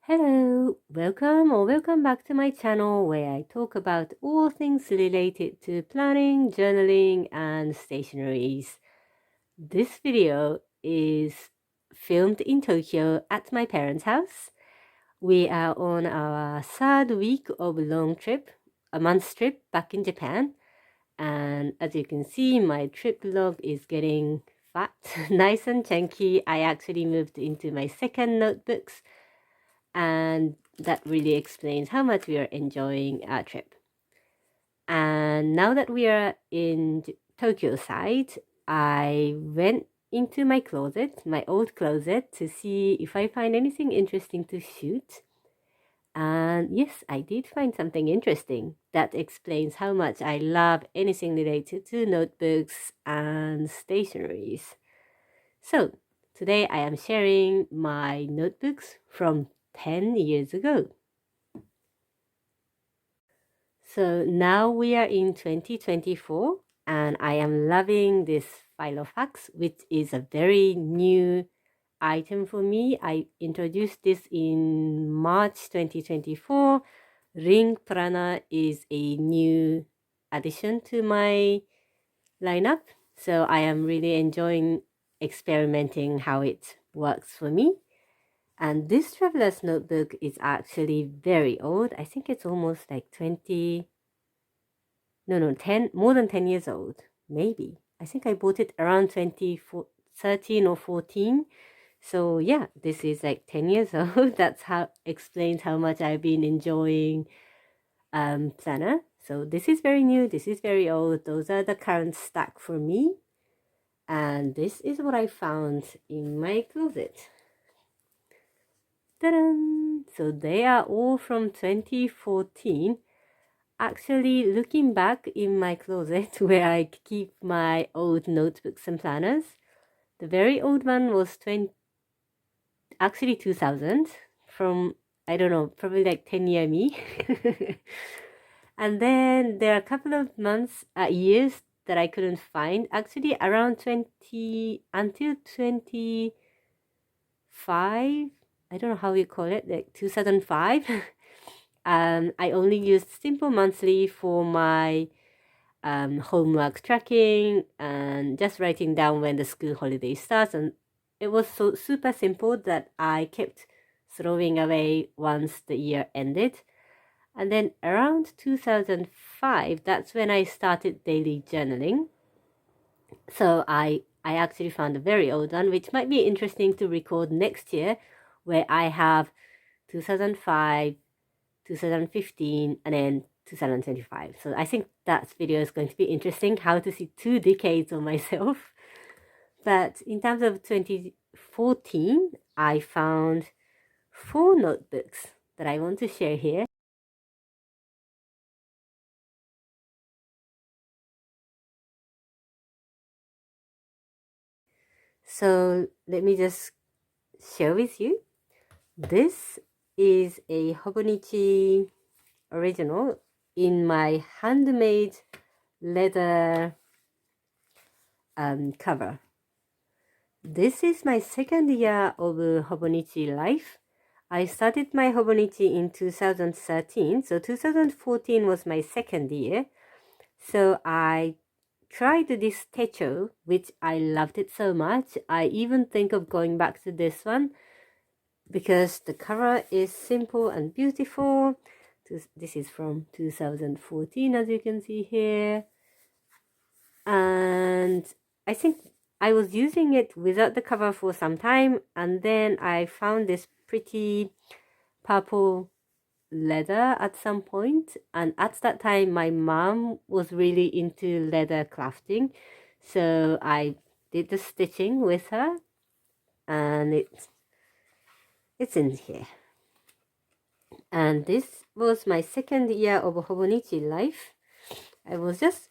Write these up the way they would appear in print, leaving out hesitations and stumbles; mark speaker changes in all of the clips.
Speaker 1: Hello, welcome back to my channel where I talk about all things related to planning, journaling, and stationeries. This video is filmed in Tokyo at my parents' house. We are on our third week of a month's trip back in Japan. And as you can see, my trip log is getting fat, nice and chunky. I actually moved into my second notebooks, and that really explains how much we are enjoying our trip. And now that we are in Tokyo side, I went into my closet, my old closet, to see if I find anything interesting to shoot. And yes, I did find something interesting that explains how much I love anything related to notebooks and stationeries. So today I am sharing my notebooks from 10 years ago. So now we are in 2024 and I am loving this Filofax, which is a very new item for me. I introduced this in March 2024. Ring Prana is a new addition to my lineup. So I am really enjoying experimenting how it works for me. And this traveler's notebook is actually very old. I think it's almost like 10, more than 10 years old, maybe. I think I bought it around 2013 or 14. So yeah, this is like 10 years old. That's how explains how much I've been enjoying planner. So this is very new, this is very old. Those are the current stack for me. And this is what I found in my closet. Ta-da! So they are all from 2014. Actually, looking back in my closet where I keep my old notebooks and planners, the very old one was 2000, from, I don't know, probably like 10-year me. And then there are a couple of years that I couldn't find. Actually, around 20 until 25, I don't know how you call it, like 2005. I only used Simple Monthly for my homework tracking and just writing down when the school holiday starts. And it was so super simple that I kept throwing away once the year ended. And then around 2005, that's when I started daily journaling. So I actually found a very old one, which might be interesting to record next year, where I have 2005, 2015, and then 2025. So I think that video is going to be interesting, how to see 2 decades of myself. But in terms of 2014, I found 4 notebooks that I want to share here. So let me just share with you. This is a Hobonichi original in my handmade leather cover. This is my second year of Hobonichi life. I started my Hobonichi in 2013, so 2014 was my second year. So I tried this Techo, which I loved it so much. I even think of going back to this one because the cover is simple and beautiful. This is from 2014, as you can see here. And I think I was using it without the cover for some time, and then I found this pretty purple leather at some point, and at that time my mom was really into leather crafting, so I did the stitching with her, and it's in here. And this was my second year of Hobonichi life. I was just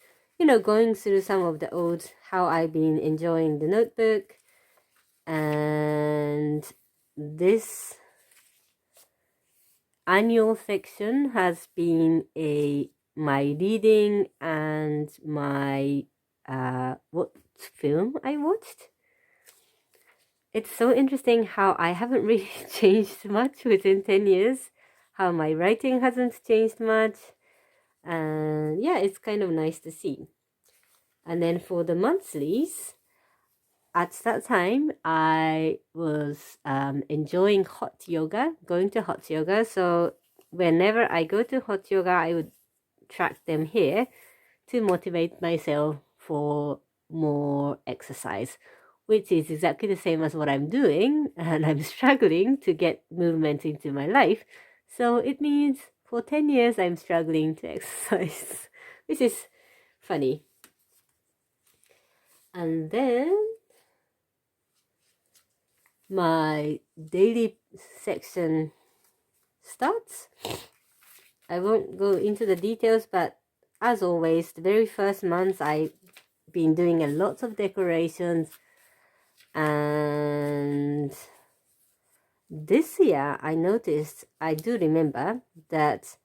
Speaker 1: going through some of the old, how I've been enjoying the notebook, and this annual section has been my reading and my what film I watched. it's so interesting how I haven't really changed much within 10 years, how my writing hasn't changed much. And yeah, it's kind of nice to see. And then for the monthlies, at that time, I was enjoying hot yoga, going to hot yoga. So whenever I go to hot yoga, I would track them here to motivate myself for more exercise, which is exactly the same as what I'm doing, and I'm struggling to get movement into my life. So it means for 10 years I'm struggling to exercise, which is funny. And then my daily section starts. I won't go into the details, but as always, the very first month I've been doing a lot of decorations, and this year I noticed, I do remember that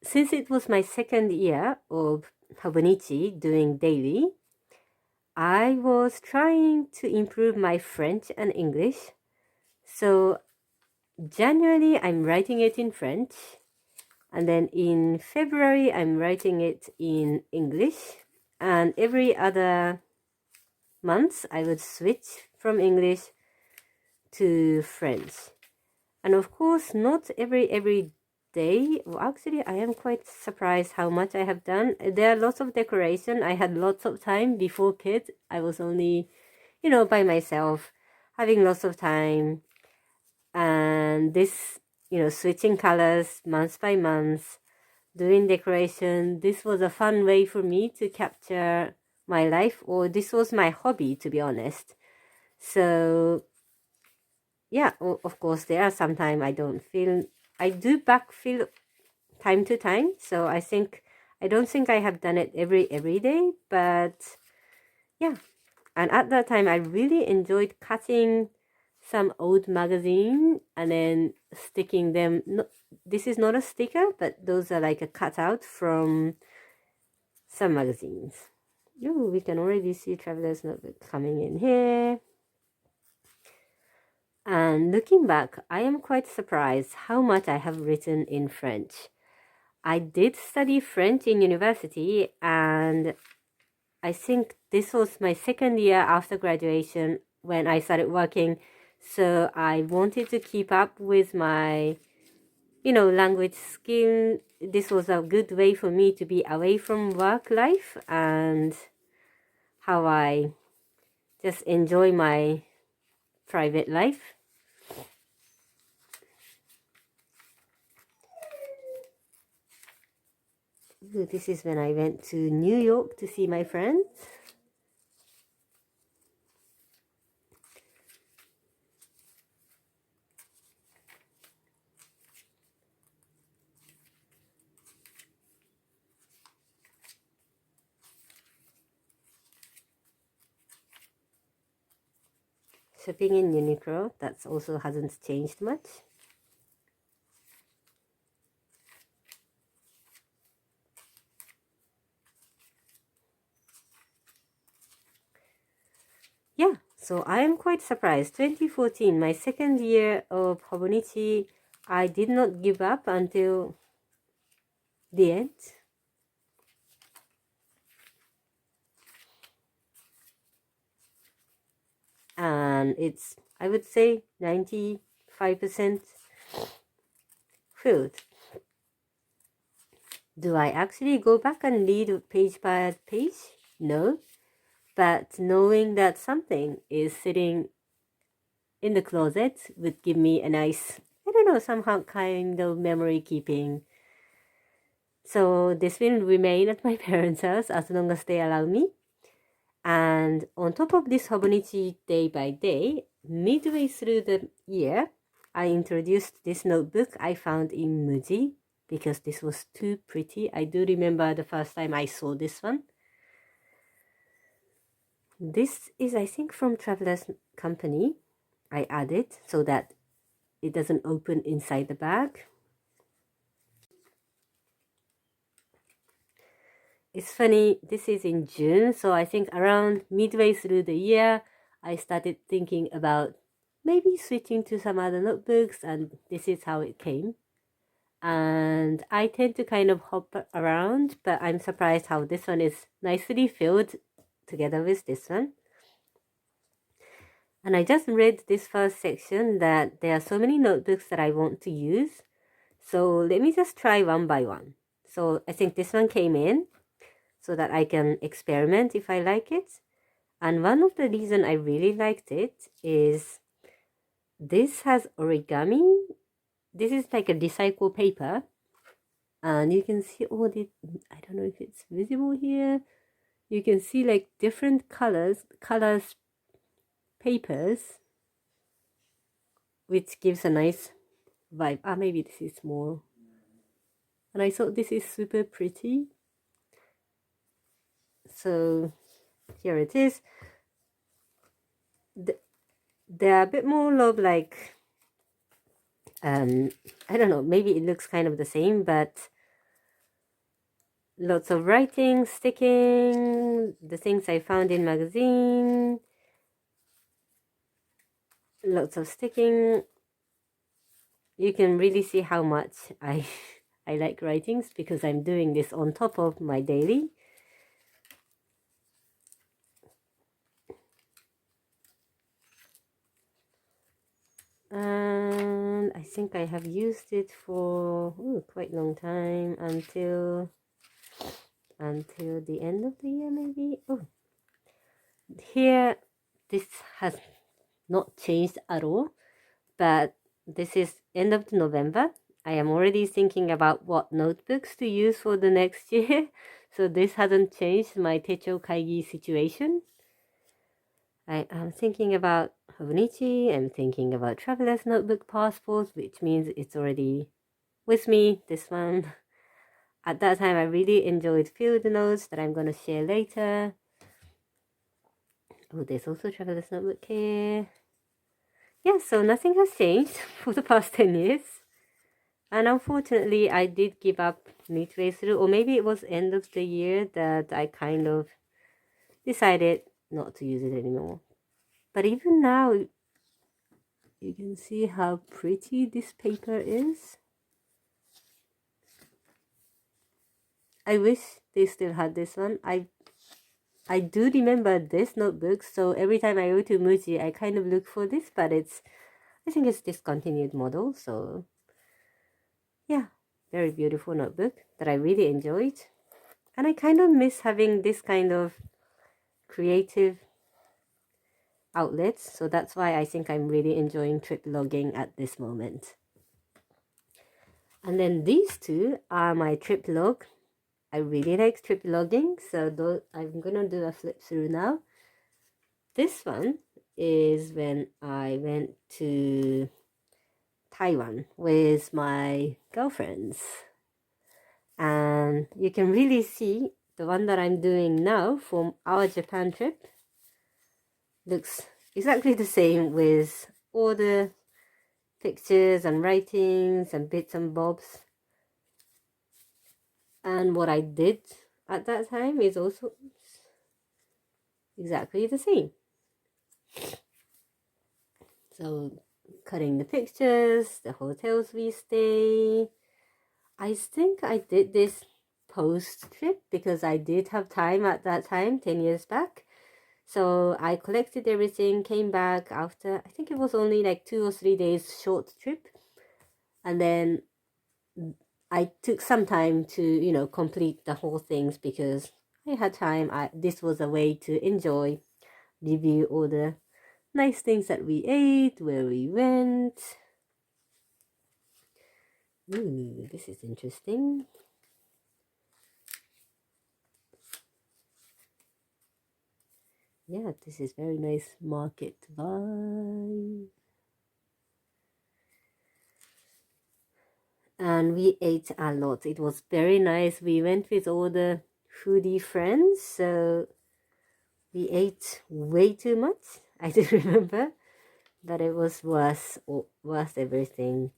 Speaker 1: since it was my second year of Hobonichi doing daily, I was trying to improve my French and English. So January I'm writing it in French, and then in February I'm writing it in English, and every other month I would switch from English to French. And of course, not every day. Well, actually, I am quite surprised how much I have done. There are lots of decoration. I had lots of time before kids. I was only, by myself, having lots of time. And this, switching colors month by month, doing decoration, this was a fun way for me to capture my life, or this was my hobby, to be honest. So yeah, of course, there are sometimes I do backfill time to time. So I don't think I have done it every day, but yeah. And at that time, I really enjoyed cutting some old magazine and then sticking them. No, this is not a sticker, but those are like a cutout from some magazines. Ooh, we can already see Traveler's Notebook coming in here. And looking back, I am quite surprised how much I have written in French. I did study French in university, and I think this was my second year after graduation when I started working. So I wanted to keep up with my, language skill. This was a good way for me to be away from work life and how I just enjoy my private life. This is when I went to New York to see my friends. Shopping in Uniqlo, that also hasn't changed much. Yeah, so I am quite surprised. 2014, my second year of Hobonichi, I did not give up until the end. And it's, I would say, 95% filled. Do I actually go back and read page by page? No. But knowing that something is sitting in the closet would give me a nice, I don't know, somehow kind of memory keeping. So this will remain at my parents' house as long as they allow me. And on top of this Hobonichi day by day, midway through the year, I introduced this notebook I found in MUJI because this was too pretty. I do remember the first time I saw this one. This is, I think, from Traveler's Company. I added so that it doesn't open inside the bag. It's funny, this is in June, so I think around midway through the year, I started thinking about maybe switching to some other notebooks, and this is how it came. And I tend to kind of hop around, but I'm surprised how this one is nicely filled together with this one. And I just read this first section that there are so many notebooks that I want to use. So let me just try one by one. So I think this one came in so that I can experiment if I like it. And one of the reason I really liked it is this has origami. This is like a recycled paper. And you can see all the, I don't know if it's visible here. You can see like different colors papers, which gives a nice vibe. Maybe this is more. And I thought this is super pretty. So here it is. They're a bit more of like, I don't know, maybe it looks kind of the same, but lots of writing, sticking, the things I found in magazine, lots of sticking. You can really see how much I like writings because I'm doing this on top of my daily. And I think I have used it for quite a long time until the end of the year maybe. Here this has not changed at all, but this is end of November. I am already thinking about what notebooks to use for the next year. So this hasn't changed my Techo Kaigi situation. I am thinking about Hobonichi. I'm thinking about traveler's notebook passports, which means it's already with me, this one. At that time, I really enjoyed field notes that I'm going to share later. There's also traveler's notebook here. Yeah, so nothing has changed for the past 10 years. And unfortunately, I did give up midway through, or maybe it was end of the year that I kind of decided not to use it anymore. But even now, you can see how pretty this paper is. I wish they still had this one. I do remember this notebook, so every time I go to Muji, I kind of look for this, but I think it's discontinued model, so yeah, very beautiful notebook that I really enjoyed. And I kind of miss having this kind of creative outlets, so that's why I think I'm really enjoying trip logging at this moment. And then these two are my trip log. I really like trip logging, so I'm gonna do a flip through now. This one is when I went to Taiwan with my girlfriends, and you can really see the one that I'm doing now from our Japan trip looks exactly the same with all the pictures and writings and bits and bobs. And what I did at that time is also exactly the same. So cutting the pictures, the hotels we stay. I think I did this post trip because I did have time at that time, 10 years back. So I collected everything, came back after, I think it was only like 2 or 3 days short trip. And then I took some time to, complete the whole things because I had time. This was a way to enjoy, review all the nice things that we ate, where we went. Ooh, this is interesting. Yeah, this is very nice market vibe. And we ate a lot. It was very nice. We went with all the foodie friends, so we ate way too much. I do remember, but it was worth everything.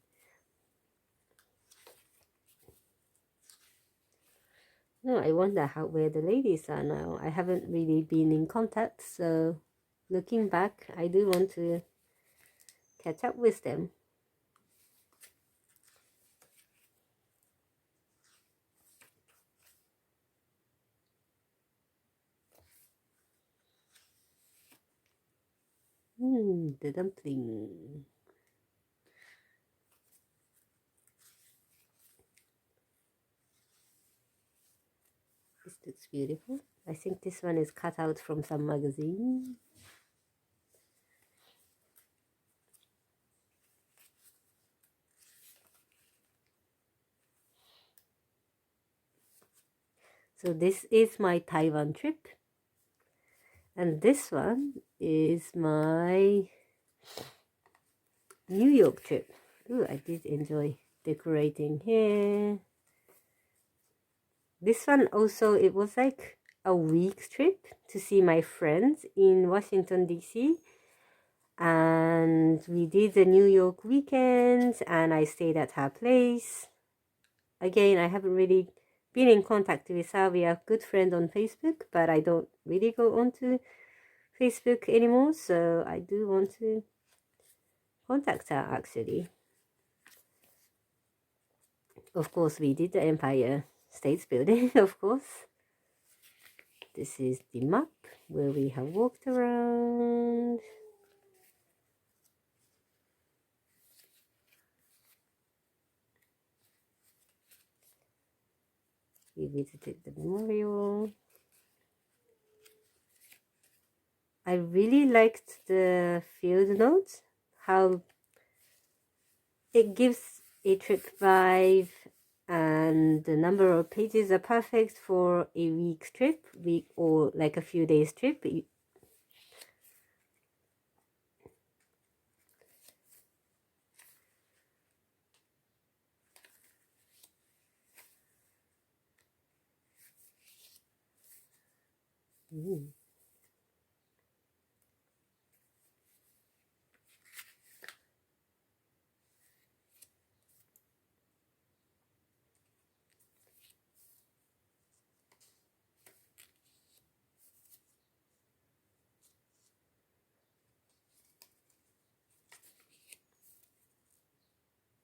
Speaker 1: No, I wonder where the ladies are now. I haven't really been in contact, so looking back, I do want to catch up with them. The dumpling. This looks beautiful. I think this one is cut out from some magazine. So this is my Taiwan trip. And this one is my New York trip. Ooh, I did enjoy decorating here. This one also, it was like a week's trip to see my friends in Washington, D.C. And we did the New York weekends and I stayed at her place. Again, I haven't really been in contact with her. We are good friends on Facebook, but I don't really go onto Facebook anymore. So I do want to contact her actually. Of course, we did the Empire States Building, of course. This is the map where we have walked around. We visited the memorial. I really liked the field notes, how it gives a trip vibe, and the number of pages are perfect for a week's trip, or like a few days trip.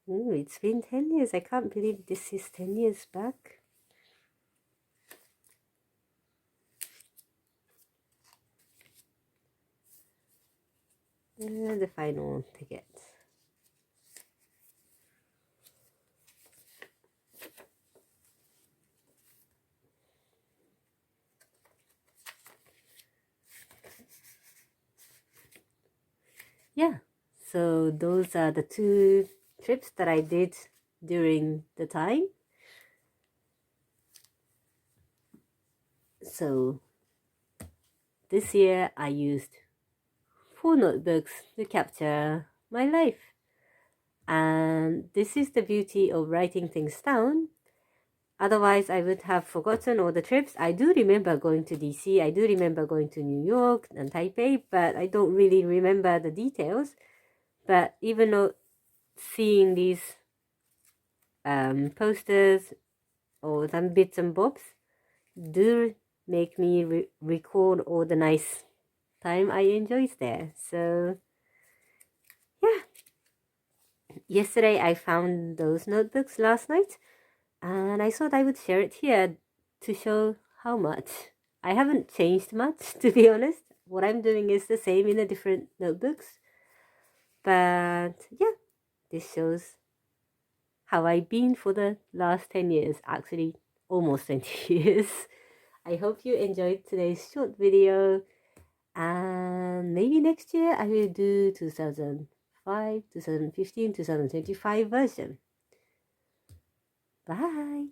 Speaker 1: It's been 10 years. I can't believe this is 10 years back. And the final ticket. Yeah, so those are the two trips that I did during the time. So this year I used 4 notebooks to capture my life. And this is the beauty of writing things down. Otherwise, I would have forgotten all the trips. I do remember going to DC. I do remember going to New York and Taipei, but I don't really remember the details. But even though seeing these posters or some bits and bobs do make me recall all the nice time I enjoyed there. So yeah, yesterday I found those notebooks last night and I thought I would share it here to show how much. I haven't changed much, to be honest. What I'm doing is the same in the different notebooks. But yeah, this shows how I've been for the last 10 years, actually almost 20 years. I hope you enjoyed today's short video, and maybe next year I will do 2005, 2015, 2025 version. Bye!